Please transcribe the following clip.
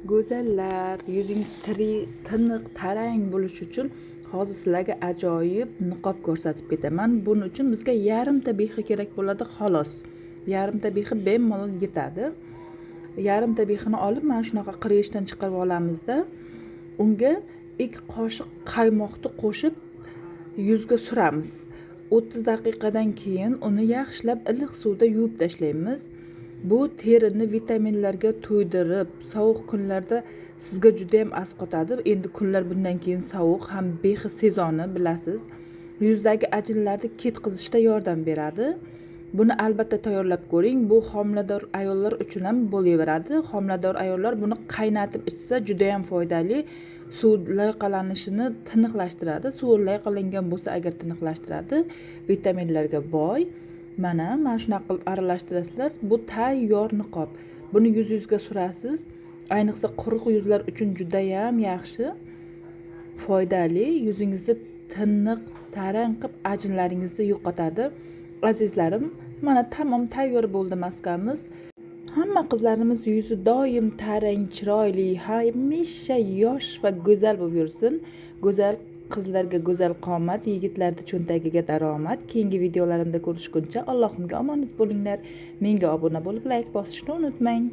Go'zallar, yuzingiz tiniq, tarang bo'lishi uchun hozir sizlarga ajoyib niqob ko'rsatib ketaman. Buning uchun bizga yarimta behi kerak bo'ladi xolos. Yarimta behi bemalol yetadi. Yarimta behini olib mana shunaqa qirg'ichdan chiqarib olamizda, unga 2 qoshiq qaymoqni qo'shib yuzga suramiz. 30 daqiqadan keyin uni yaxshilab iliq suvda yuvib tashlaymiz. Bu terini vitaminlarga to'ydirib, sovuq kunlarda sizga juda ham asqotadi. Endi kunlar bundan keyin sovuq, ham behi sezoni bilasiz. Yuzdagi ajinlarni ketkazishda yordam beradi. Buni albatta tayyorlab ko'ring. Bu homilador ayollar uchun ham bo'laveradi. Homilador ayollar buni qaynatib ichsa juda ham foydali. Suv loyqalanishini tiniqlashtiradi. Suv loyqalangan bo'lsa agar tiniqlashtiradi. Vitaminlarga boy. Mana shunaqa qilib aralashtirasizlar. Bu tayyor niqob. Buni yuzingizga surasiz. Ayniqsa quruq yuzlar uchun juda ham yaxshi. Foydali. Yuzingizni tiniq, tarang qilib ajinlaringizni yo'qotadi. Azizlarim, mana tamom tayyor bo'ldi maskamiz. Hamma qizlarimiz yuzi doim tarang, chiroyli, hamisha yosh va go'zal bo'lib yursin. Go'zal qizlarga go'zal qomat, yigitlarning cho'ntagiga daromad. Keyingi videolarimda ko'rishguncha Allohimga omonat bo'linglar. Menga obuna bo'lib, like bosishni unutmang.